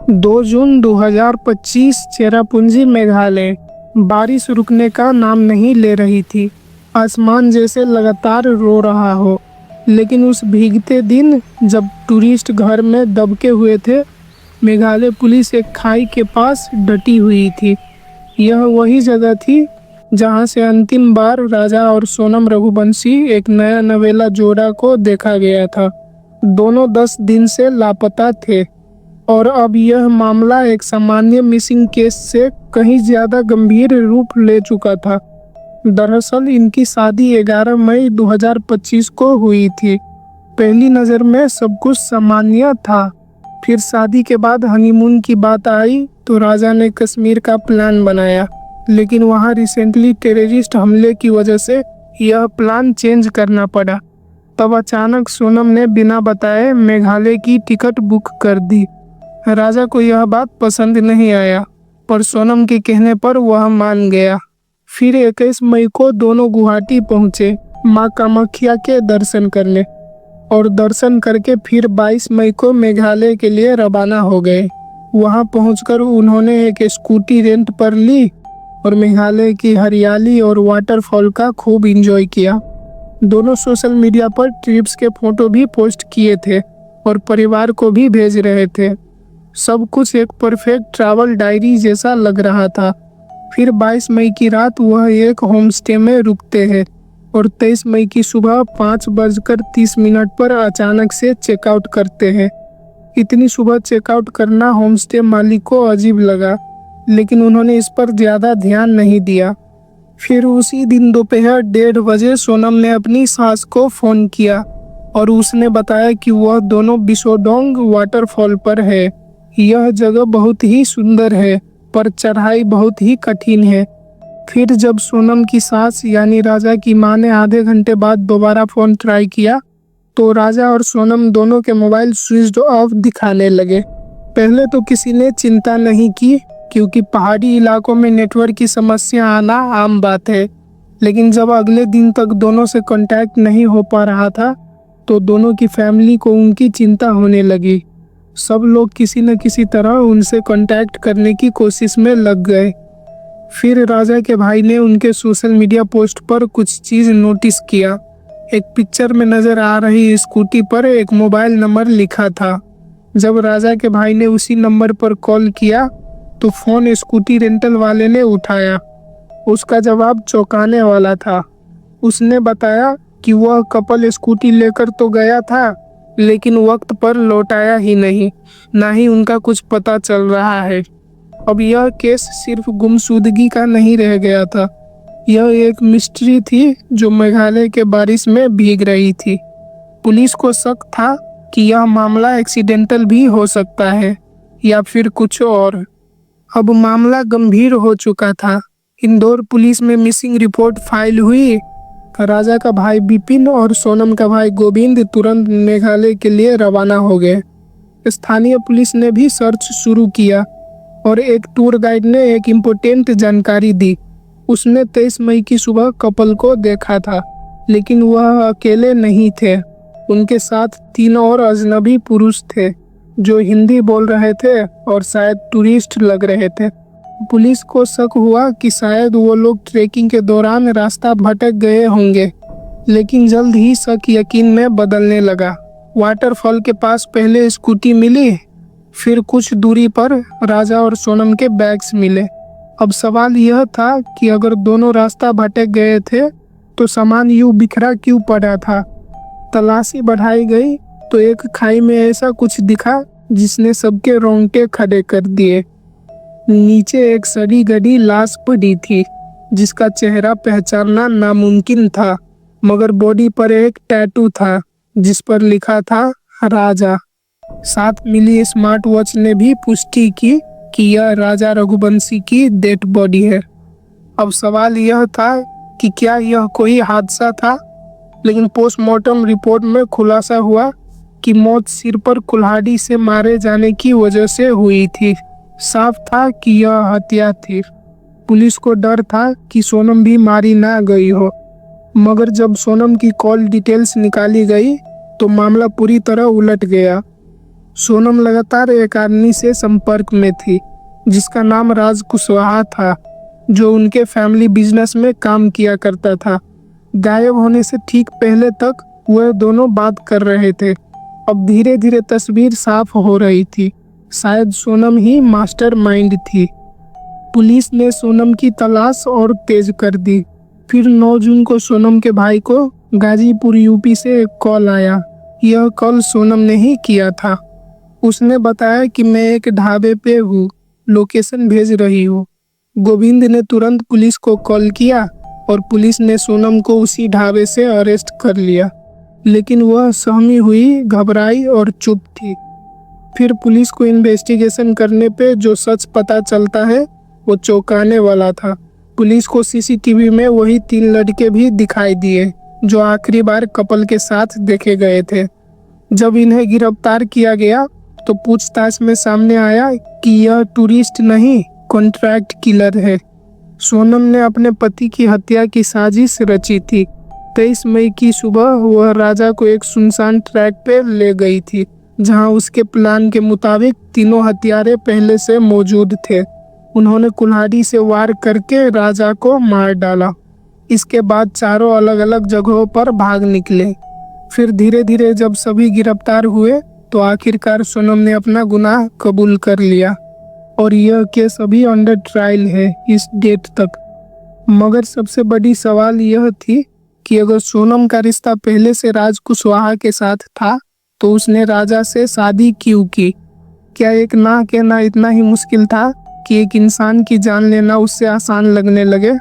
2 जून 2025 चेरापूंजी मेघालय। बारिश रुकने का नाम नहीं ले रही थी। आसमान जैसे लगातार रो रहा हो। लेकिन उस भीगते दिन जब टूरिस्ट घर में दबके हुए थे, मेघालय पुलिस एक खाई के पास डटी हुई थी। यह वही जगह थी जहां से अंतिम बार राजा और सोनम रघुवंशी एक नया नवेला जोड़ा को देखा गया था। दोनों 10 दिन से लापता थे और अब यह मामला एक सामान्य मिसिंग केस से कहीं ज्यादा गंभीर रूप ले चुका था। दरअसल इनकी शादी 11 मई 2025 को हुई थी। पहली नज़र में सब कुछ सामान्य था। फिर शादी के बाद हनीमून की बात आई तो राजा ने कश्मीर का प्लान बनाया, लेकिन वहाँ रिसेंटली टेररिस्ट हमले की वजह से यह प्लान चेंज करना पड़ा। तब अचानक सोनम ने बिना बताए मेघालय की टिकट बुक कर दी। राजा को यह बात पसंद नहीं आया, पर सोनम के कहने पर वह मान गया। फिर 21 मई को दोनों गुवाहाटी पहुंचे मां कामाख्या के दर्शन करने, और दर्शन करके फिर 22 मई को मेघालय के लिए रवाना हो गए। वहां पहुंचकर उन्होंने एक स्कूटी रेंट पर ली और मेघालय की हरियाली और वाटरफॉल का खूब एंजॉय किया। दोनों सोशल मीडिया पर ट्रिप्स के फोटो भी पोस्ट किए थे और परिवार को भी भेज रहे थे। सब कुछ एक परफेक्ट ट्रैवल डायरी जैसा लग रहा था। फिर 22 मई की रात वह एक होमस्टे में रुकते हैं और 23 मई की सुबह 5:30 पर अचानक से चेकआउट करते हैं। इतनी सुबह चेकआउट करना होमस्टे मालिक को अजीब लगा, लेकिन उन्होंने इस पर ज़्यादा ध्यान नहीं दिया। फिर उसी दिन दोपहर 1:30 बजे सोनम ने अपनी सास को फ़ोन किया और उसने बताया कि वह दोनों बिशोडोंग वाटरफॉल पर है। यह जगह बहुत ही सुंदर है, पर चढ़ाई बहुत ही कठिन है। फिर जब सोनम की सास यानी राजा की मां ने आधे घंटे बाद दोबारा फ़ोन ट्राई किया तो राजा और सोनम दोनों के मोबाइल स्विच्ड ऑफ दिखाने लगे। पहले तो किसी ने चिंता नहीं की, क्योंकि पहाड़ी इलाकों में नेटवर्क की समस्या आना आम बात है। लेकिन जब अगले दिन तक दोनों से कांटेक्ट नहीं हो पा रहा था तो दोनों की फैमिली को उनकी चिंता होने लगी। सब लोग किसी न किसी तरह उनसे कांटेक्ट करने की कोशिश में लग गए। फिर राजा के भाई ने उनके सोशल मीडिया पोस्ट पर कुछ चीज़ नोटिस किया। एक पिक्चर में नज़र आ रही स्कूटी पर एक मोबाइल नंबर लिखा था। जब राजा के भाई ने उसी नंबर पर कॉल किया तो फ़ोन स्कूटी रेंटल वाले ने उठाया। उसका जवाब चौंकाने वाला था। उसने बताया कि वह कपल स्कूटी लेकर तो गया था, लेकिन वक्त पर लौटाया ही नहीं, ना ही उनका कुछ पता चल रहा है। अब यह केस सिर्फ गुमशुदगी का नहीं रह गया था, यह एक मिस्ट्री थी जो मेघालय के बारिश में भीग रही थी। पुलिस को शक था कि यह मामला एक्सीडेंटल भी हो सकता है या फिर कुछ और। अब मामला गंभीर हो चुका था। इंदौर पुलिस में मिसिंग रिपोर्ट फाइल हुई। राजा का भाई बिपिन और सोनम का भाई गोविंद तुरंत मेघालय के लिए रवाना हो गए। स्थानीय पुलिस ने भी सर्च शुरू किया और एक टूर गाइड ने एक इम्पोर्टेंट जानकारी दी। उसने 23 मई की सुबह कपल को देखा था, लेकिन वह अकेले नहीं थे। उनके साथ 3 और अजनबी पुरुष थे जो हिंदी बोल रहे थे और शायद टूरिस्ट लग रहे थे। पुलिस को शक हुआ कि शायद वो लोग ट्रेकिंग के दौरान रास्ता भटक गए होंगे, लेकिन जल्द ही शक यकीन में बदलने लगा। वाटरफॉल के पास पहले स्कूटी मिली, फिर कुछ दूरी पर राजा और सोनम के बैग्स मिले। अब सवाल यह था कि अगर दोनों रास्ता भटक गए थे तो सामान यूं बिखरा क्यों पड़ा था। तलाशी बढ़ाई गई तो एक खाई में ऐसा कुछ दिखा जिसने सबके रोंगटे खड़े कर दिए। नीचे एक सड़ी गली लाश पड़ी थी जिसका चेहरा पहचानना नामुमकिन था, मगर बॉडी पर एक टैटू था जिस पर लिखा था राजा। साथ मिली स्मार्ट वॉच ने भी पुष्टि की कि यह राजा रघुवंशी की डेड बॉडी है। अब सवाल यह था कि क्या यह कोई हादसा था, लेकिन पोस्टमार्टम रिपोर्ट में खुलासा हुआ कि मौत सिर पर कुल्हाड़ी से मारे जाने की वजह से हुई थी। साफ था कि यह हत्या थी। पुलिस को डर था कि सोनम भी मारी ना गई हो, मगर जब सोनम की कॉल डिटेल्स निकाली गई तो मामला पूरी तरह उलट गया। सोनम लगातार एक आदमी से संपर्क में थी जिसका नाम राज कुशवाहा था, जो उनके फैमिली बिजनेस में काम किया करता था। गायब होने से ठीक पहले तक वह दोनों बात कर रहे थे। अब धीरे धीरे तस्वीर साफ हो रही थी। शायद सोनम ही मास्टरमाइंड थी। पुलिस ने सोनम की तलाश और तेज कर दी। फिर 9 जून को सोनम के भाई को गाजीपुर यूपी से एक कॉल आया। यह कॉल सोनम ने ही किया था। उसने बताया कि मैं एक ढाबे पे हूँ, लोकेशन भेज रही हूँ। गोविंद ने तुरंत पुलिस को कॉल किया और पुलिस ने सोनम को उसी ढाबे से अरेस्ट कर लिया, लेकिन वह सहमी हुई, घबराई और चुप थी। फिर पुलिस को इन्वेस्टिगेशन करने पे जो सच पता चलता है वो चौंकाने वाला था। पुलिस को सीसीटीवी में वही 3 लड़के भी दिखाई दिए जो आखिरी बार कपल के साथ देखे गए थे। जब इन्हें गिरफ्तार किया गया तो पूछताछ में सामने आया कि यह टूरिस्ट नहीं, कॉन्ट्रैक्ट किलर है। सोनम ने अपने पति की हत्या की साजिश रची थी। 23 मई की सुबह वह राजा को एक सुनसान ट्रैक पे ले गई थी, जहां उसके प्लान के मुताबिक तीनों हथियारे पहले से मौजूद थे। उन्होंने कुल्हाड़ी से वार करके राजा को मार डाला। इसके बाद चारों अलग अलग जगहों पर भाग निकले। फिर धीरे धीरे जब सभी गिरफ्तार हुए तो आखिरकार सोनम ने अपना गुनाह कबूल कर लिया और यह केस अभी अंडर ट्रायल है इस डेट तक। मगर सबसे बड़ी सवाल यह थी कि अगर सोनम का रिश्ता पहले से राज कुशवाहा के साथ था तो उसने राजा से शादी क्यों की? क्या एक ना कहना इतना ही मुश्किल था कि एक इंसान की जान लेना उससे आसान लगने लगे?